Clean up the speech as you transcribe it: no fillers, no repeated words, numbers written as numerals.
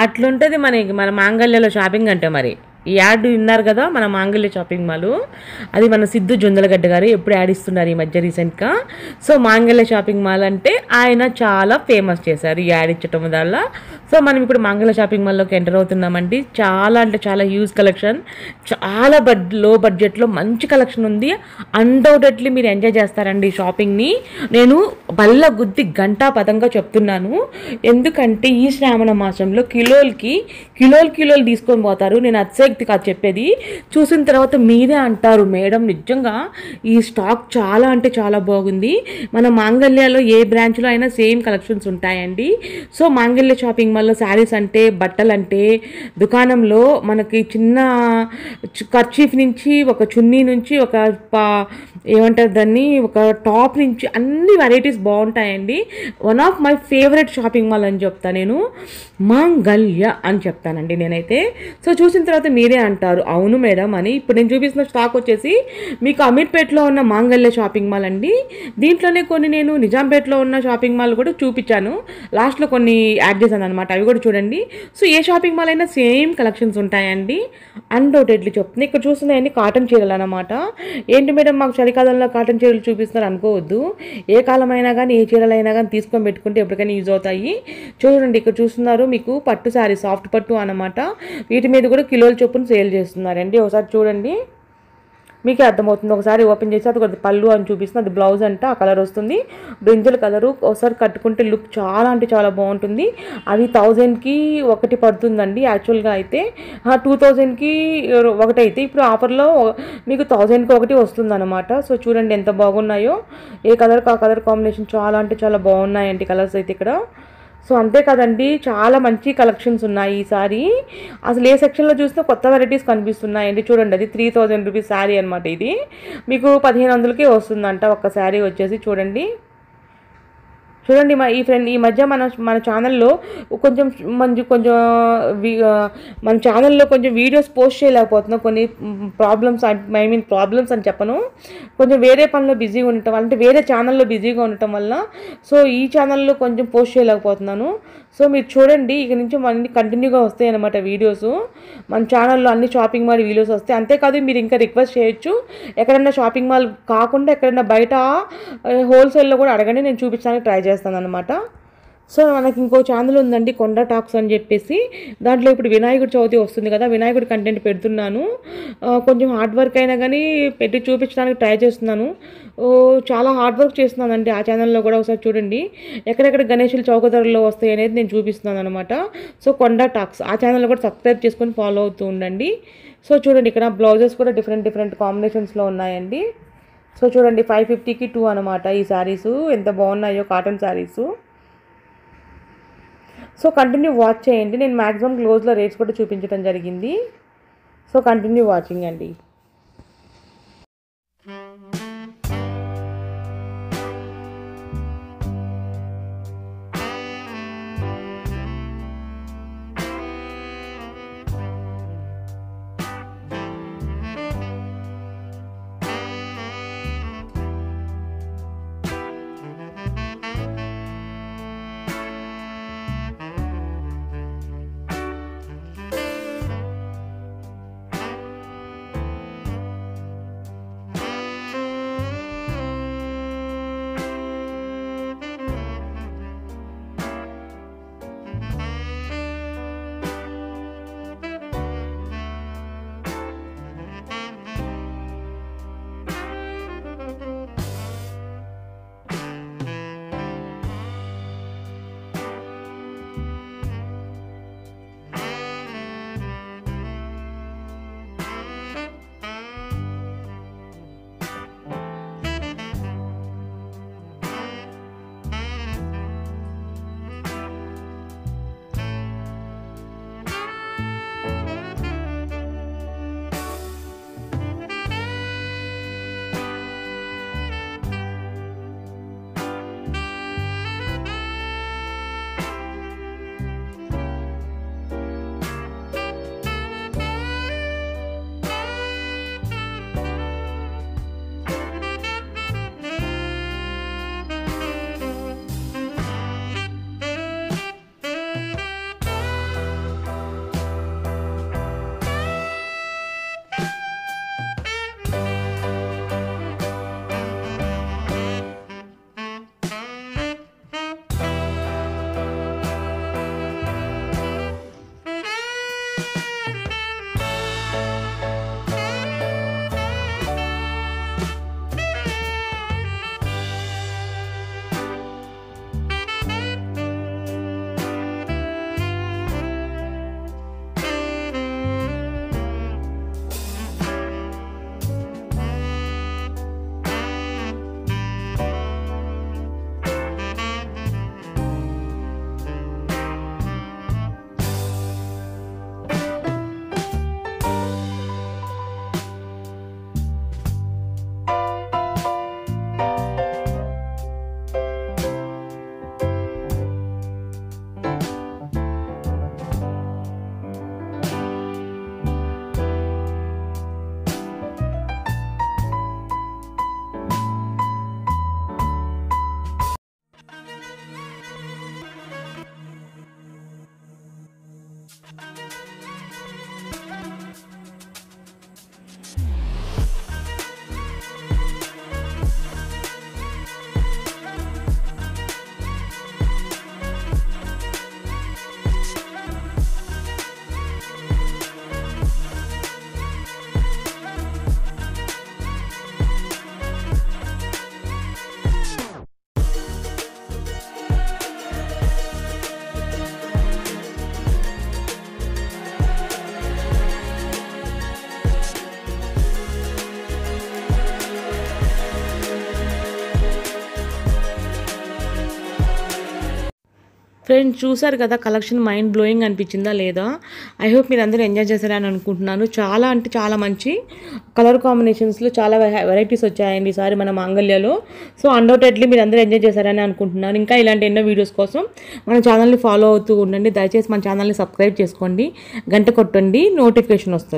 అట్లుంటుంది మన మాంగళ్యలో షాపింగ్ అంటే మరి ఈ యాడ్ విన్నారు కదా మన మాంగళ్య షాపింగ్ మాల్. అది మన సిద్ధు జొందలగడ్డ గారు ఎప్పుడు యాడ్ ఇస్తున్నారు ఈ మధ్య రీసెంట్గా. సో మాంగళ్య షాపింగ్ మాల్ అంటే ఆయన చాలా ఫేమస్ చేశారు ఈ యాడ్ ఇచ్చటం వల్ల. సో మనం ఇప్పుడు మాంగళ్య షాపింగ్ మాల్లోకి ఎంటర్ అవుతున్నామండి. చాలా అంటే చాలా హ్యూజ్ కలెక్షన్, చాలా లో బడ్జెట్లో మంచి కలెక్షన్ ఉంది. అన్డౌటెడ్లీ మీరు ఎంజాయ్ చేస్తారండి ఈ షాపింగ్ని. నేను బల్ల గుద్ది గంటా పదంగా చెప్తున్నాను. ఎందుకంటే ఈ శ్రావణ మాసంలో కిలోలు తీసుకొని పోతారు. నేను అతిశక్తి కాదు చెప్పేది, చూసిన తర్వాత మీరే అంటారు మేడం నిజంగా ఈ స్టాక్ చాలా అంటే చాలా బాగుంది. మన మాంగళ్యలో ఏ బ్రాంచ్లో అయినా సేమ్ కలెక్షన్స్ ఉంటాయండి. సో మాంగళ్య షాపింగ్ మాల్లో శారీస్ అంటే, బట్టలు అంటే, దుకాణంలో మనకి చిన్న కర్చీఫ్ నుంచి ఒక చున్నీ నుంచి ఒక ఏమంటారు దాన్ని ఒక టాప్ నుంచి అన్ని వెరైటీస్ బాగుంటాయండి. One of my favourite shopping mall అని చెప్తా నేను, మాంగళ్య అని చెప్తానండి నేనైతే. సో చూసిన తర్వాత మీరే అంటారు అవును మేడం అని. ఇప్పుడు నేను చూపిస్తున్న స్టాక్ వచ్చేసి మీకు అమీర్పేటలో ఉన్న మాంగళ్య షాపింగ్ మాల్ అండి. దీంట్లోనే కొన్ని నేను నిజాంపేటలో ఉన్న షాపింగ్ మాల్ కూడా చూపించాను, లాస్ట్లో కొన్ని యాడ్ చేశాను అనమాట, అవి కూడా చూడండి. సో ఏ షాపింగ్ మాల్ అయినా సేమ్ కలెక్షన్స్ ఉంటాయండి, అన్డౌటెడ్లీ చెప్తుంది. ఇక్కడ చూస్తున్నాయండి కాటన్ చీరలు అనమాట. ఏంటి మేడం మాకు చలికాలంలో కాటన్ చీరలు చూపిస్తున్నారు అనుకోవద్దు, ఏ కాలమైనా కానీ ఏ చీరలైనా కానీ తీసుకొని పెట్టుకుంటే ఎప్పటికైనా యూజ్ అవుతాయి. చూడండి ఇక్కడ చూస్తున్నారు మీకు పట్టు శారీ, సాఫ్ట్ పట్టు అనమాట. వీటి మీద కూడా కిలోల చొప్పున సేల్ చేస్తున్నారండి. ఒకసారి చూడండి మీకే అర్థమవుతుంది. ఒకసారి ఓపెన్ చేసి అది పళ్ళు అని చూపిస్తుంది, అది బ్లౌజ్ అంట, ఆ కలర్ వస్తుంది బ్రింజల్ కలరు. ఒకసారి కట్టుకుంటే లుక్ చాలా అంటే చాలా బాగుంటుంది. అవి 1000కి ఒకటి పడుతుందండి యాక్చువల్గా అయితే, 2000కి ఒకటి అయితే ఇప్పుడు ఆఫర్లో మీకు 1000కి ఒకటి వస్తుంది అనమాట. సో చూడండి ఎంత బాగున్నాయో, ఏ కలర్కి ఆ కలర్ కాంబినేషన్ చాలా అంటే చాలా బాగున్నాయండి కలర్స్ అయితే ఇక్కడ. సో అంతే కదండి, చాలా మంచి కలెక్షన్స్ ఉన్నాయి ఈసారి. అసలు ఏ సెక్షన్లో చూసినా కొత్త వెరైటీస్ కనిపిస్తున్నాయండి. చూడండి అది 3000 రూపీస్ శారీ అనమాట. ఇది మీకు 1500కే వస్తుందంట ఒక శారీ వచ్చేసి. చూడండి ఈ మధ్య మన ఛానల్లో కొంచెం మన ఛానల్లో కొంచెం వీడియోస్ పోస్ట్ చేయలేకపోతున్నాం, కొన్ని ప్రాబ్లమ్స్ ప్రాబ్లమ్స్ అని చెప్పను, కొంచెం వేరే పనిలో బిజీగా ఉండటం అంటే వేరే ఛానల్లో బిజీగా ఉండటం వల్ల సో ఈ ఛానల్లో కొంచెం పోస్ట్ చేయలేకపోతున్నాను. సో మీరు చూడండి ఇక నుంచి మన కంటిన్యూగా వస్తాయి అన్నమాట వీడియోస్ మన ఛానల్లో, అన్ని షాపింగ్ మాల్ వీడియోస్ వస్తాయి. అంతేకాదు మీరు ఇంకా రిక్వెస్ట్ చేయొచ్చు, ఎక్కడన్నా షాపింగ్ మాల్ కాకుండా ఎక్కడన్నా బయట హోల్సేల్లో కూడా అడగండి, నేను చూపించడానికి ట్రై చేస్తాను అనమాట. సో మనకి ఇంకో ఛానల్ ఉందండి కొండ టాక్స్ అని చెప్పేసి, దాంట్లో ఇప్పుడు వినాయకుడి చవితి వస్తుంది కదా, వినాయకుడి కంటెంట్ పెడుతున్నాను. కొంచెం హార్డ్ వర్క్ అయినా కానీ పెట్టి చూపించడానికి ట్రై చేస్తున్నాను. చాలా హార్డ్ వర్క్ చేస్తున్నానండి ఆ ఛానల్లో కూడా. ఒకసారి చూడండి ఎక్కడెక్కడ గణేషులు చౌక ధరల్లో వస్తాయి అనేది నేను చూపిస్తున్నాను అనమాట. సో కొండ టాక్స్ ఆ ఛానల్లో కూడా సబ్స్క్రైబ్ చేసుకొని ఫాలో అవుతూ ఉండండి. సో చూడండి ఇక్కడ బ్లౌజెస్ కూడా డిఫరెంట్ కాంబినేషన్స్లో ఉన్నాయండి. సో చూడండి 550కి 2 అనమాట ఈ శారీసు, ఎంత బాగున్నాయో cotton saris. So continue watch చేయండి, నేను మ్యాక్సిమం క్లోజ్లో రేట్స్ కూడా చూపించడం జరిగింది. సో కంటిన్యూ వాచింగ్ అండి. ఫ్రెండ్స్ చూసారు కదా కలెక్షన్ మైండ్ బ్లోయింగ్ అనిపించిందా లేదా? ఐ హోప్ మీరు అందరూ ఎంజాయ్ చేశారని అనుకుంటున్నాను. చాలా అంటే చాలా మంచి కలర్ కాంబినేషన్స్లో చాలా వెరైటీస్ వచ్చాయండి ఈసారి మన మాంగళ్యలో. సో అన్డౌటెడ్లీ మీరు అందరూ ఎంజాయ్ చేశారని అనుకుంటున్నాను. ఇంకా ఇలాంటి ఎన్నో వీడియోస్ కోసం మన ఛానల్ని ఫాలో అవుతూ ఉండండి. దయచేసి మన ఛానల్ని సబ్స్క్రైబ్ చేసుకోండి, గంట కొట్టండి, నోటిఫికేషన్ వస్తుంది.